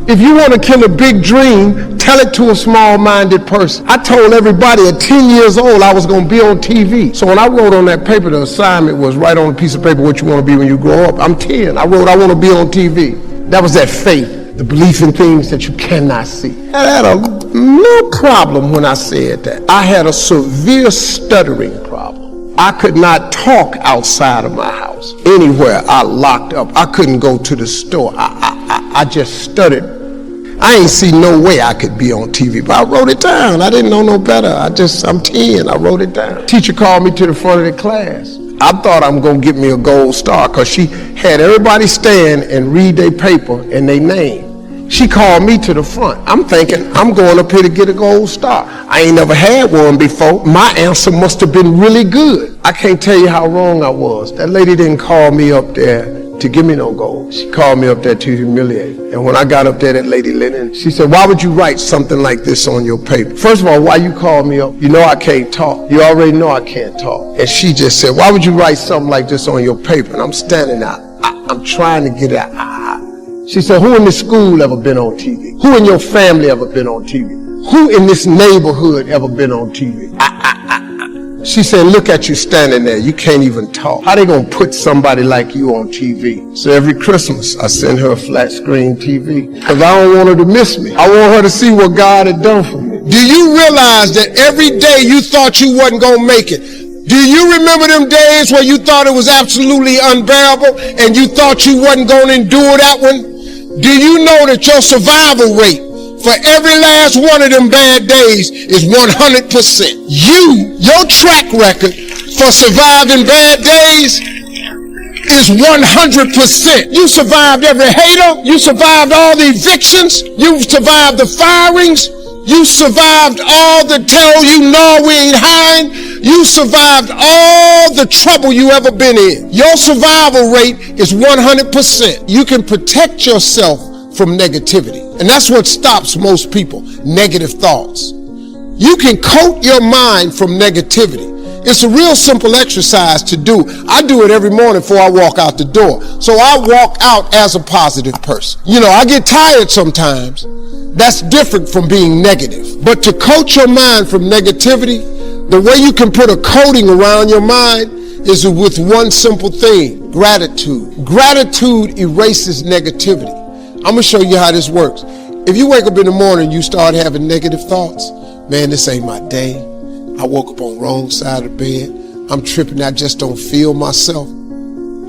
If you want to kill a big dream, tell it to a small-minded person. I told everybody at 10 years old I was going to be on TV. So when I wrote on that paper, the assignment was write on a piece of paper what you want to be when you grow up. I'm 10. I wrote I want to be on TV. That was that faith, the belief in things that you cannot see. I had a little problem when I said that. I had a severe stuttering problem. I could not talk outside of my house. Anywhere I locked up. I couldn't go to the store. I just stuttered. I ain't see no way I could be on TV, but I wrote it down. I didn't know no better. I'm 10. I wrote it down. Teacher called me to the front of the class. I thought I'm going to get me a gold star because she had everybody stand and read their paper and their name. She called me to the front. I'm thinking I'm going up here to get a gold star. I ain't never had one before. My answer must have been really good. I can't tell you how wrong I was. That lady didn't call me up there to give me no gold. She called me up there to humiliate. And when I got up there, that lady Lennon, she said, why would you write something like this on your paper? First of all, why you called me up? You know I can't talk. You already know I can't talk. And she just said, why would you write something like this on your paper? And I'm standing out. I'm trying to get it out. She said, who in this school ever been on TV? Who in your family ever been on TV? Who in this neighborhood ever been on TV? She said, look at you standing there. You can't even talk. How they gonna put somebody like you on TV? So every Christmas, I send her a flat screen TV because I don't want her to miss me. I want her to see what God had done for me. Do you realize that every day you thought you wasn't gonna make it? Do you remember them days where you thought it was absolutely unbearable and you thought you wasn't gonna endure that one? Do you know that your survival rate for every last one of them bad days is 100%? Your track record for surviving bad days is 100%. You survived every hater. You survived all the evictions. You survived the firings. You survived all the tell you no, we ain't hiring. You survived all the trouble you ever been in. Your survival rate is 100%. You can protect yourself from negativity. And that's what stops most people, negative thoughts. You can coat your mind from negativity. It's a real simple exercise to do. I do it every morning before I walk out the door. So I walk out as a positive person. You know, I get tired sometimes. That's different from being negative. But to coat your mind from negativity, the way you can put a coating around your mind is with one simple thing, gratitude. Gratitude erases negativity. I'm going to show you how this works. If you wake up in the morning and you start having negative thoughts, man, this ain't my day. I woke up on the wrong side of the bed. I'm tripping. I just don't feel myself.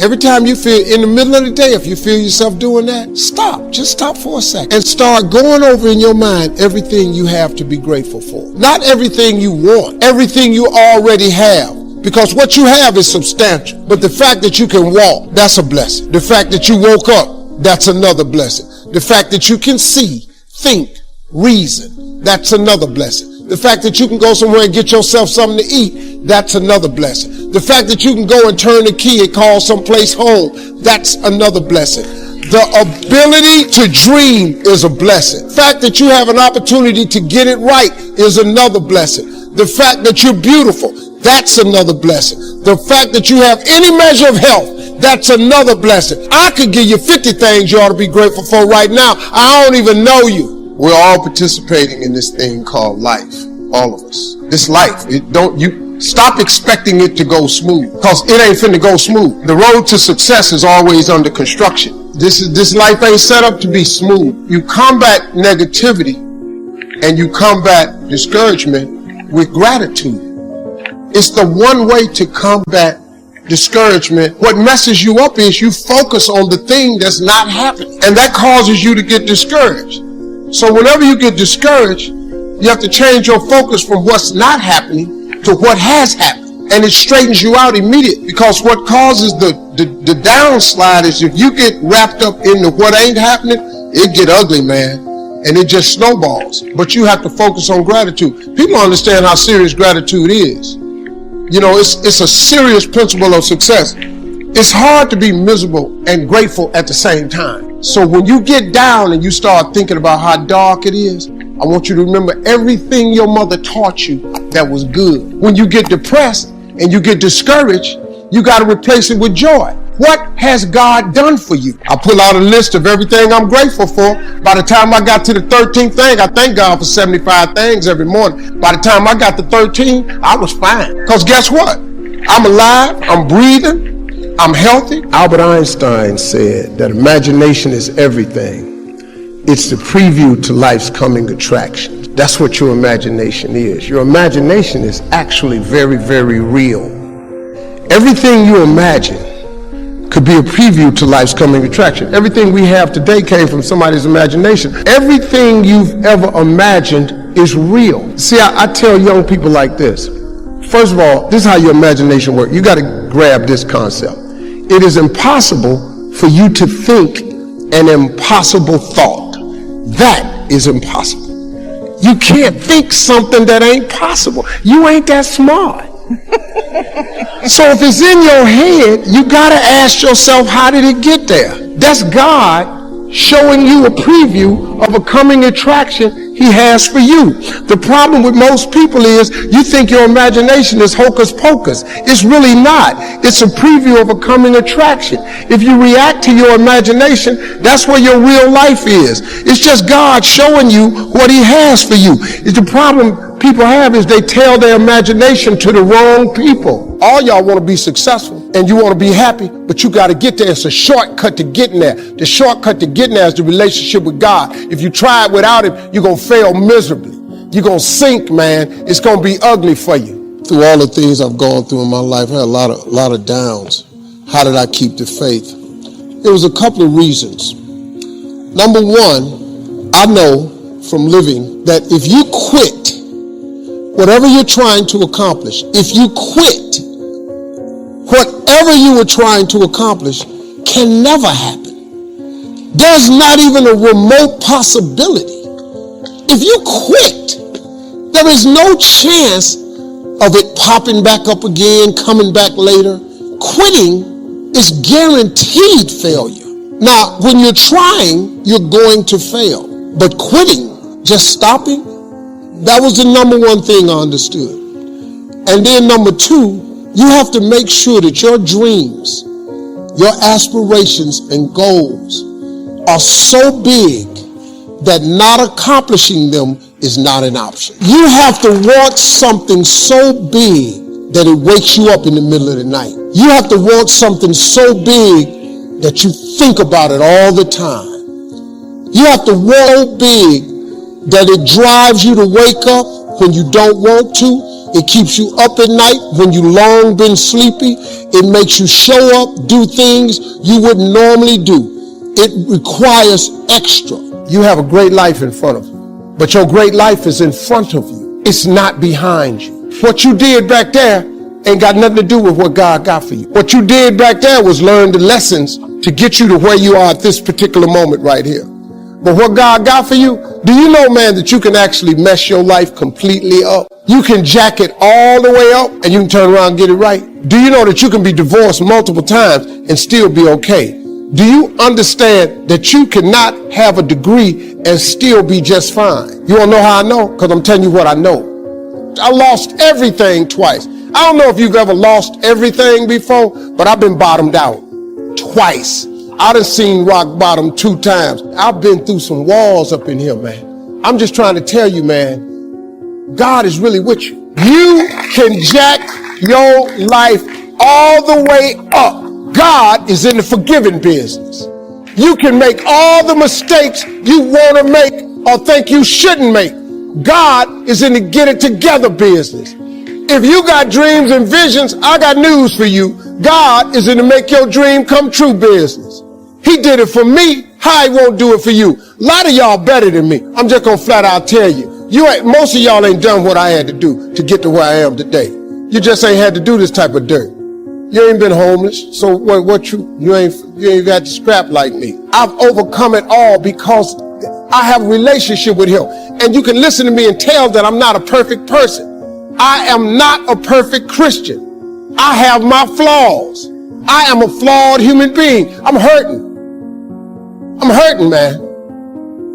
Every time you feel in the middle of the day, if you feel yourself doing that, stop. Just stop for a second and start going over in your mind everything you have to be grateful for. Not everything you want, everything you already have. Because what you have is substantial. But the fact that you can walk, that's a blessing. The fact that you woke up, that's another blessing. The fact that you can see, think, reason, that's another blessing. The fact that you can go somewhere and get yourself something to eat, that's another blessing. The fact that you can go and turn the key and call someplace home, that's another blessing. The ability to dream is a blessing. The fact that you have an opportunity to get it right is another blessing. The fact that you're beautiful, that's another blessing. The fact that you have any measure of health, that's another blessing. I could give you 50 things you ought to be grateful for right now. I don't even know you. We're all participating in this thing called life. All of us. This life, you stop expecting it to go smooth, because it ain't finna go smooth. The road to success is always under construction. This life ain't set up to be smooth. You combat negativity and you combat discouragement with gratitude. It's the one way to combat discouragement. What messes you up is you focus on the thing that's not happening, and that causes you to get discouraged. So whenever you get discouraged, you have to change your focus from what's not happening to what has happened. And it straightens you out immediately, because what causes the downslide is if you get wrapped up into what ain't happening, it get ugly, man. And it just snowballs. But you have to focus on gratitude. People understand how serious gratitude is. You know, it's a serious principle of success. It's hard to be miserable and grateful at the same time. So when you get down and you start thinking about how dark it is, I want you to remember everything your mother taught you that was good. When you get depressed and you get discouraged, you got to replace it with joy. What has God done for you? I pull out a list of everything I'm grateful for. By the time I got to the 13th thing, I thank God for 75 things every morning. By the time I got to 13, I was fine. Because guess what? I'm alive, I'm breathing, I'm healthy. Albert Einstein said that imagination is everything. It's the preview to life's coming attractions. That's what your imagination is. Your imagination is actually very, very real. Everything you imagine could be a preview to life's coming attraction. Everything we have today came from somebody's imagination. Everything you've ever imagined is real. See, I tell young people like this. First of all, this is how your imagination works. You got to grab this concept. It is impossible for you to think an impossible thought. That is impossible. You can't think something that ain't possible. You ain't that smart. So if it's in your head, you gotta ask yourself, how did it get there? That's God showing you a preview of a coming attraction he has for you. The problem with most people is you think your imagination is hocus pocus. It's really not. It's a preview of a coming attraction. If you react to your imagination, that's where your real life is. It's just God showing you what he has for you. It's the problem people have is they tell their imagination to the wrong people. All y'all want to be successful and you want to be happy, but you got to get there. It's a shortcut to getting there. The shortcut to getting there is the relationship with God. If you try it without him, you're going to fail miserably. You're going to sink, man. It's going to be ugly for you. Through all the things I've gone through in my life, I had a lot of downs. How did I keep the faith? There was a couple of reasons. Number one, I know from living that if you quit whatever you're trying to accomplish, if you quit, whatever you were trying to accomplish can never happen. There's not even a remote possibility. If you quit, there is no chance of it popping back up again, coming back later. Quitting is guaranteed failure. Now, when you're trying, you're going to fail. But quitting, just stopping, that was the number one thing I understood. And then number two, you have to make sure that your dreams, your aspirations and goals are so big that not accomplishing them is not an option. You have to want something so big that it wakes you up in the middle of the night. You have to want something so big that you think about it all the time. You have to want so big that it drives you to wake up when you don't want to. It keeps you up at night when you long been sleepy. It makes you show up, do things you wouldn't normally do. It requires extra. You have a great life in front of you, but your great life is in front of you. It's not behind you. What you did back there ain't got nothing to do with what God got for you. What you did back there was learn the lessons to get you to where you are at this particular moment right here. But what God got for you, do you know, man, that you can actually mess your life completely up? You can jack it all the way up and you can turn around and get it right. Do you know that you can be divorced multiple times and still be okay? Do you understand that you cannot have a degree and still be just fine? You want to know how I know? Because I'm telling you what I know. I lost everything twice. I don't know if you've ever lost everything before, but I've been bottomed out twice. I done seen rock bottom 2 times. I've been through some walls up in here, man. I'm just trying to tell you, man, God is really with you. You can jack your life all the way up. God is in the forgiving business. You can make all the mistakes you want to make or think you shouldn't make. God is in the get it together business. If you got dreams and visions, I got news for you. God is in the make your dream come true business. He did it for me. How he won't do it for you? A lot of y'all better than me. I'm just going to flat out tell you. Most of y'all ain't done what I had to do to get to where I am today. You just ain't had to do this type of dirt. You ain't been homeless. So you ain't got to scrap like me. I've overcome it all because I have a relationship with him. And you can listen to me and tell that I'm not a perfect person. I am not a perfect Christian. I have my flaws. I am a flawed human being. I'm hurting, man.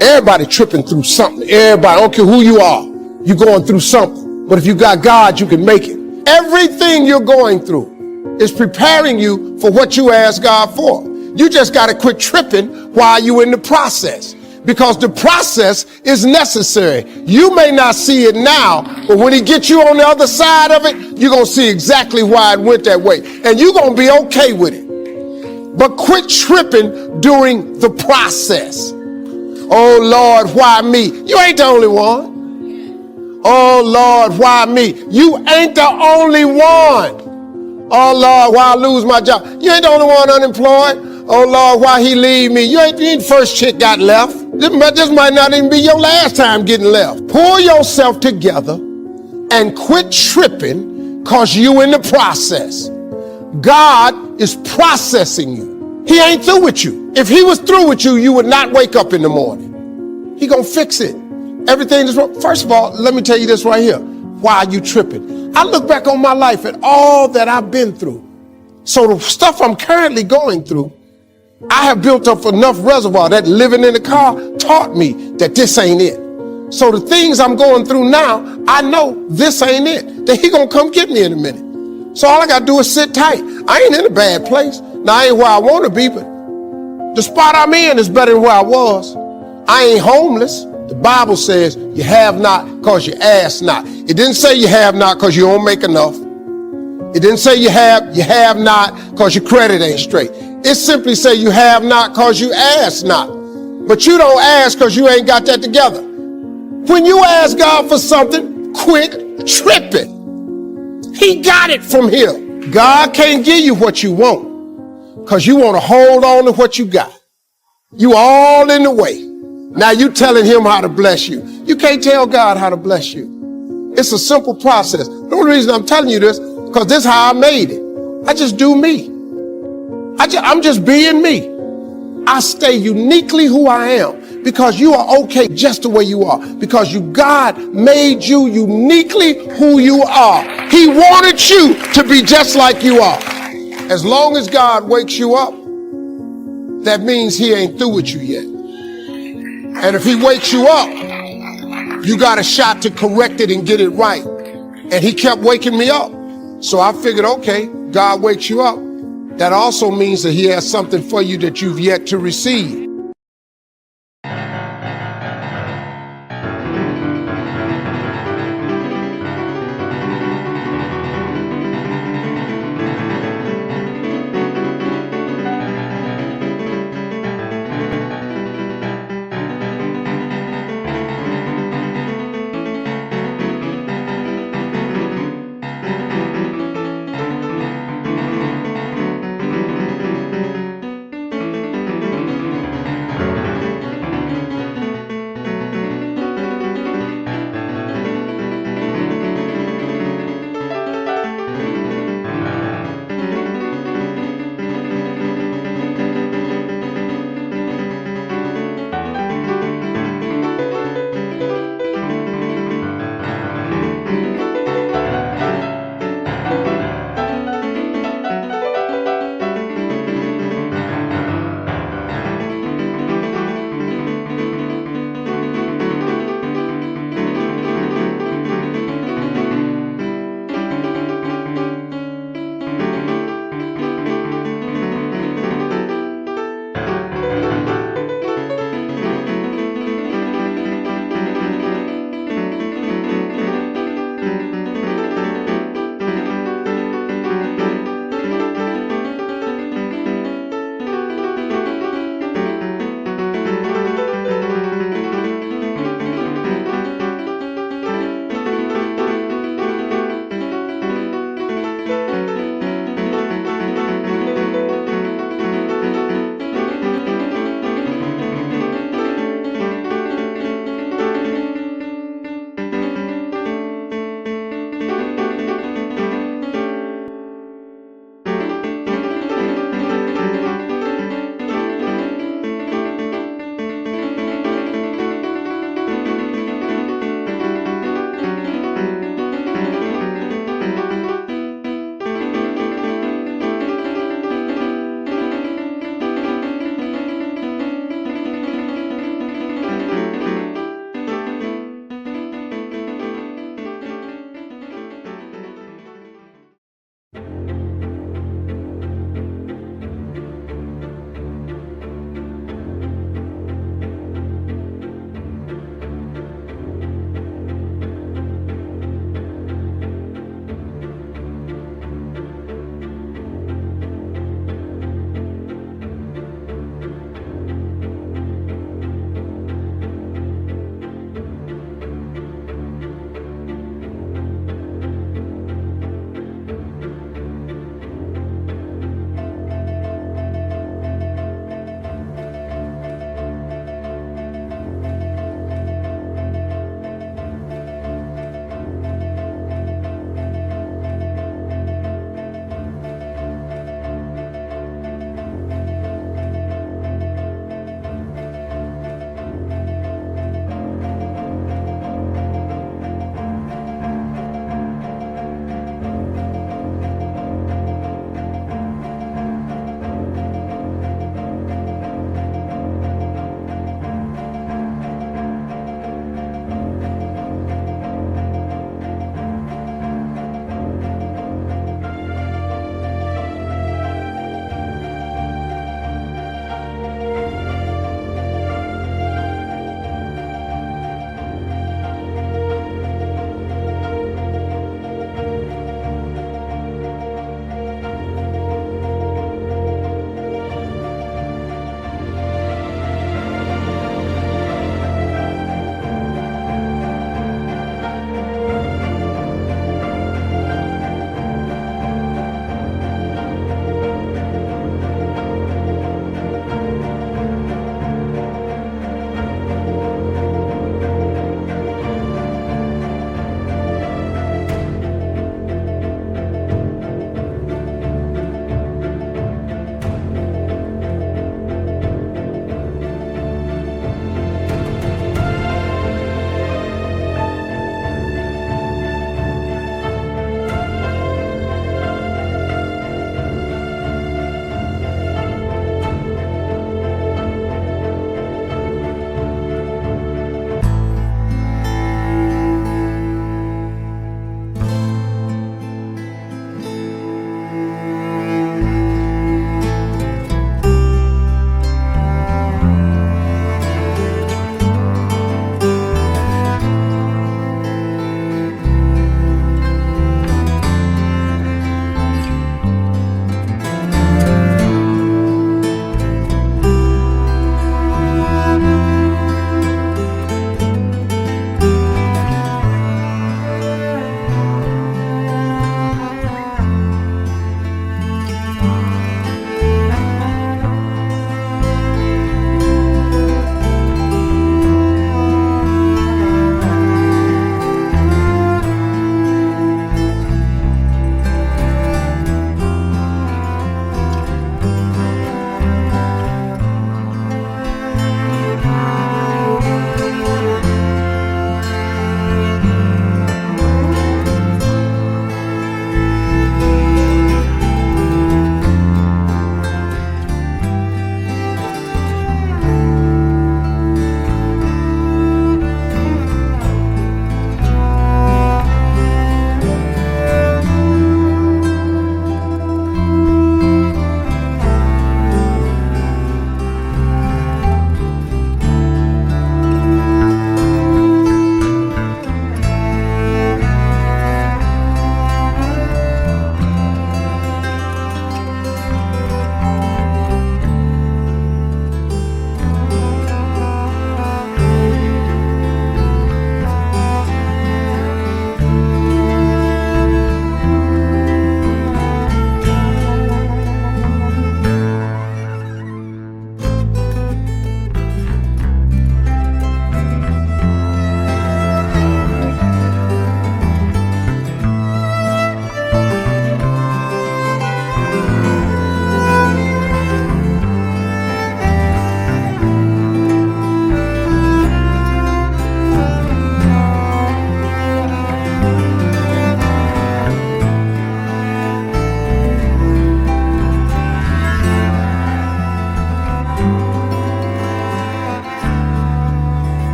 Everybody tripping through something. Everybody, I don't care who you are, you're going through something. But if you got God, you can make it. Everything you're going through It's preparing you for what you ask God for. You just got to quit tripping while you're in the process, because the process is necessary. You may not see it now, but when he gets you on the other side of it, you're going to see exactly why it went that way. And you're going to be okay with it. But quit tripping during the process. Oh, Lord, why me? You ain't the only one. Oh, Lord, why me? You ain't the only one. Oh, Lord, why I lose my job? You ain't the only one unemployed. Oh, Lord, why he leave me? You ain't the first chick got left. This might not even be your last time getting left. Pull yourself together and quit tripping, because you in the process. God is processing you. He ain't through with you. If he was through with you, you would not wake up in the morning. He gonna fix it. Everything is wrong. First of all, let me tell you this right here. Why are you tripping? I look back on my life at all that I've been through. So the stuff I'm currently going through, I have built up enough reservoir that living in the car taught me that this ain't it. So the things I'm going through now, I know this ain't it. That he gonna come get me in a minute. So all I gotta do is sit tight. I ain't in a bad place. Now I ain't where I wanna be, but the spot I'm in is better than where I was. I ain't homeless. The Bible says you have not because you ask not. It didn't say you have not because you don't make enough. It didn't say you have not because your credit ain't straight. It simply say you have not because you ask not. But you don't ask because you ain't got that together. When you ask God for something, quit tripping. He got it from here. God can't give you what you want because you want to hold on to what you got. You all in the way. Now you telling him how to bless you. You can't tell God how to bless you. It's a simple process. The only reason I'm telling you this, because this is how I made it. I just do me. I'm just being me. I stay uniquely who I am because you are okay just the way you are, because God made you uniquely who you are. He wanted you to be just like you are. As long as God wakes you up, that means he ain't through with you yet. And if he wakes you up, you got a shot to correct it and get it right. And he kept waking me up. So I figured, okay, God wakes you up. That also means that he has something for you that you've yet to receive.